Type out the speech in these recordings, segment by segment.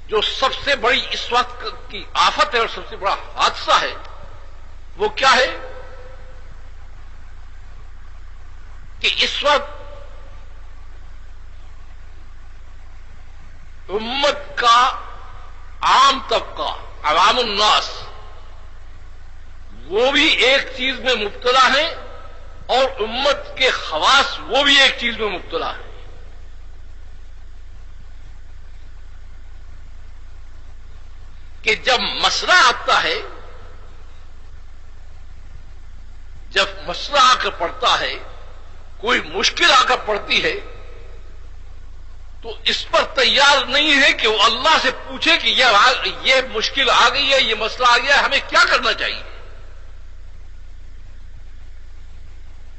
جو سب سے بڑی اس وقت کی آفت ہے اور سب سے بڑا حادثہ ہے وہ کیا ہے کہ اس وقت امت کا عام طبقہ عوام الناس وہ بھی ایک چیز میں مبتلا ہے اور امت کے خواص وہ بھی ایک چیز میں مبتلا ہے کہ جب مسئلہ آتا ہے، جب مسئلہ آ کر پڑتا ہے، کوئی مشکل آ کر پڑتی ہے تو اس پر تیار نہیں ہے کہ وہ اللہ سے پوچھے کہ یہ مشکل آ گئی ہے، یہ مسئلہ آ گیا ہے، ہمیں کیا کرنا چاہیے۔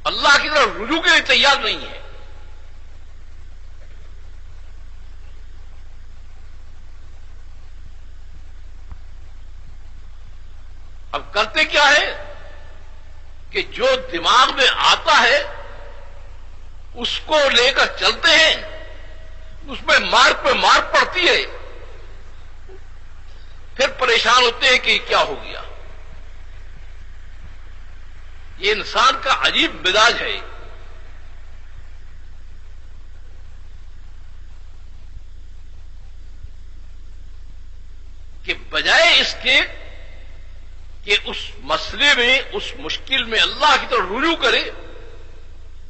اللہ کی طرف رجوع کے لیے تیار نہیں ہے۔ اب کرتے کیا ہے کہ جو دماغ میں آتا ہے اس کو لے کر چلتے ہیں، اس میں مار پہ مار پڑتی ہے، پھر پریشان ہوتے ہیں کہ یہ کیا ہو گیا۔ یہ انسان کا عجیب مزاج ہے۔ کہ بجائے اس کے کہ اس مسئلے میں، اس مشکل میں اللہ کی طرف رجوع کرے،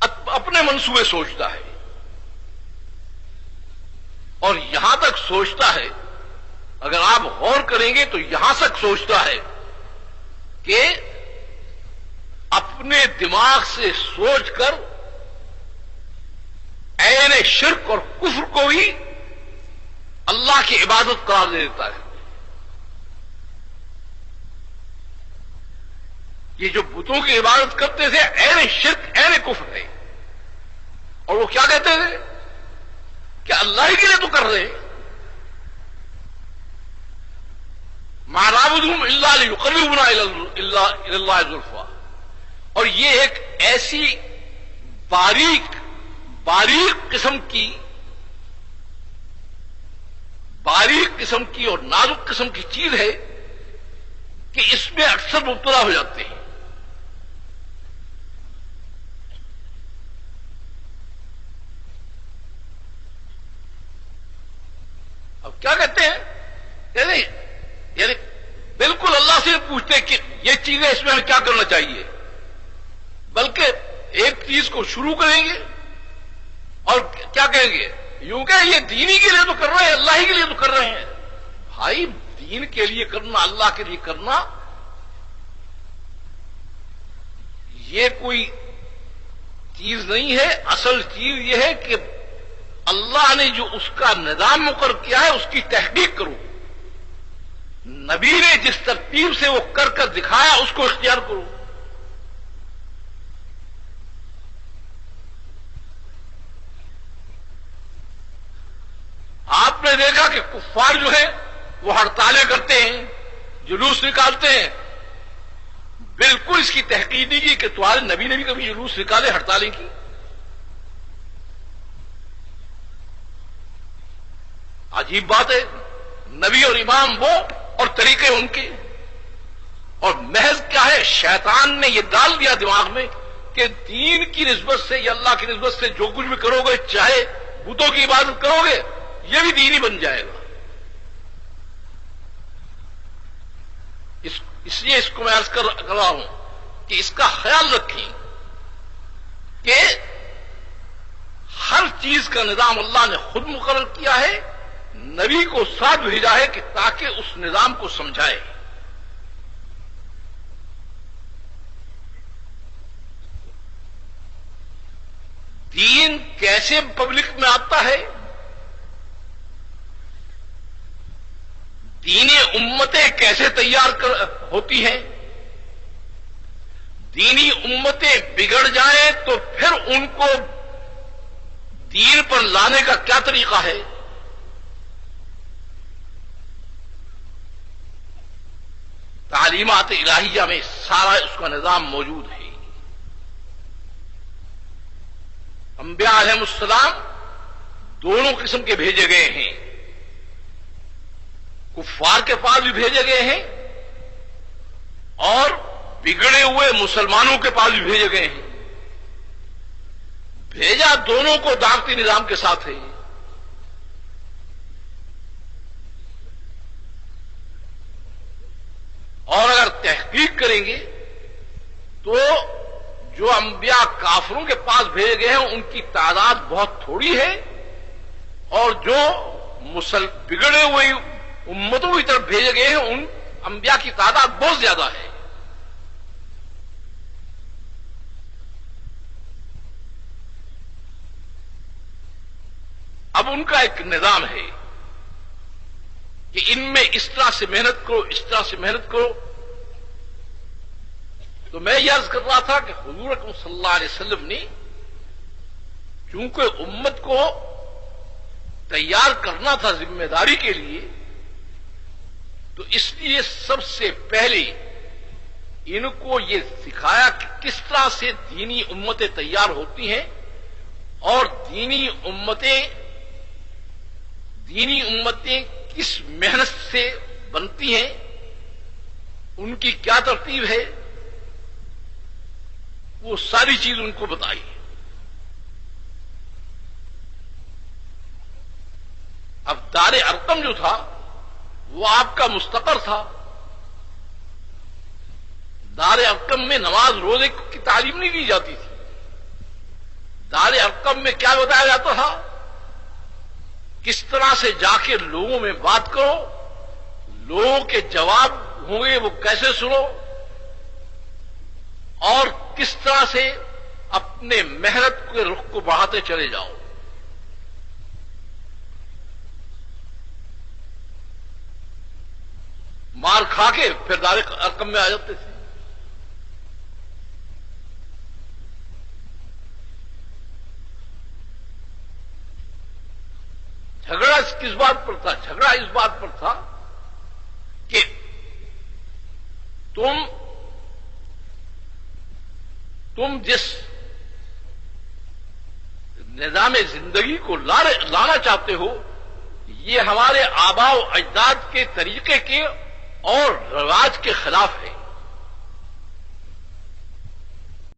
اپنے منصوبے سوچتا ہے اور یہاں تک سوچتا ہے، اگر آپ غور کریں گے تو یہاں تک سوچتا ہے کہ اپنے دماغ سے سوچ کر عین شرک اور کفر کو بھی اللہ کی عبادت قرار دے دیتا ہے۔ یہ جو بتوں کی عبادت کرتے تھے عین شرک عین کفر ہے، اور وہ کیا کہتے تھے کہ اللہ ہی کے لیے تو کر رہے ہیں، ما نعبدہم الا لیقربونا الی اللہ زلفیٰ۔ اور یہ ایک ایسی باریک قسم کی اور نازک قسم کی چیز ہے کہ اس میں اکثر مبتلا ہو جاتے ہیں۔ اب کیا کہتے ہیں یعنی بالکل اللہ سے پوچھتے کہ یہ چیزیں اس میں ہمیں کیا کرنا چاہیے، بلکہ ایک چیز کو شروع کریں گے اور کیا کہیں گے، یوں کہ یہ دین ہی کے لیے تو کر رہے ہیں، اللہ ہی کے لیے تو کر رہے ہیں۔ بھائی دین کے لیے کرنا، اللہ کے لیے کرنا، یہ کوئی چیز نہیں ہے۔ اصل چیز یہ ہے کہ اللہ نے جو اس کا نظام مقرر کیا ہے اس کی تحقیق کرو، نبی نے جس ترتیب سے وہ کر کر دکھایا اس کو اختیار کرو۔ آپ نے دیکھا کہ کفار جو ہیں وہ ہڑتالیں کرتے ہیں، جلوس نکالتے ہیں، بالکل اس کی تحقیق نہیں کی کہ تمہارے نبی نے بھی کبھی جلوس نکالے، ہڑتالیں کی۔ عجیب بات ہے، نبی اور امام وہ اور طریقے ان کے، اور محض کیا ہے، شیطان نے یہ ڈال دیا دماغ میں کہ دین کی نسبت سے یا اللہ کی نسبت سے جو کچھ بھی کرو گے، چاہے بتوں کی عبادت کرو گے، یہ بھی دین ہی بن جائے گا۔ اس لیے اس کو میں عرض کر رہا ہوں کہ اس کا خیال رکھیں کہ ہر چیز کا نظام اللہ نے خود مقرر کیا ہے، نبی کو ساتھ بھیجا ہے کہ تاکہ اس نظام کو سمجھائے۔ دین کیسے پبلک میں آتا ہے، دینی امتیں کیسے تیار ہوتی ہیں، دینی امتیں بگڑ جائیں تو پھر ان کو دین پر لانے کا کیا طریقہ ہے، تعلیمات الہیہ میں سارا اس کا نظام موجود ہے۔ انبیاء علیہ السلام دونوں قسم کے بھیجے گئے ہیں، کفار کے پاس بھی بھیجے گئے ہیں اور بگڑے ہوئے مسلمانوں کے پاس بھی بھیجے گئے ہیں. بھیجا دونوں کو دعوتی نظام کے ساتھ ہے. اور اگر تحقیق کریں گے تو جو انبیاء کافروں کے پاس بھیجے گئے ہیں ان کی تعداد بہت تھوڑی ہے اور جو بگڑے ہوئے امتوں کی طرف بھیجے گئے ہیں ان انبیاء کی تعداد بہت زیادہ ہے. اب ان کا ایک نظام ہے کہ ان میں اس طرح سے محنت کرو، اس طرح سے محنت کرو. تو میں یہ عرض کر رہا تھا کہ حضور اکرم صلی اللہ علیہ وسلم نے چونکہ امت کو تیار کرنا تھا ذمہ داری کے لیے، تو اس لیے سب سے پہلے ان کو یہ سکھایا کہ کس طرح سے دینی امتیں تیار ہوتی ہیں اور دینی امتیں کس محنت سے بنتی ہیں، ان کی کیا ترتیب ہے، وہ ساری چیز ان کو بتائی. اب دار ارقم جو تھا وہ آپ کا مستقر تھا. دار ارقم میں نماز روزے کی تعلیم نہیں دی جاتی تھی. دار ارقم میں کیا بتایا جاتا تھا، کس طرح سے جا کے لوگوں میں بات کرو، لوگوں کے جواب ہوں گے وہ کیسے سنو، اور کس طرح سے اپنے محنت کے رخ کو بڑھاتے چلے جاؤ. مار کھا کے پھر دار ارقم میں آ جاتے تھے. جھگڑا کس بات پر تھا؟ جھگڑا اس بات پر تھا کہ تم جس نظام زندگی کو لانا چاہتے ہو یہ ہمارے آباء و اجداد کے طریقے کے اور رواج کے خلاف ہے.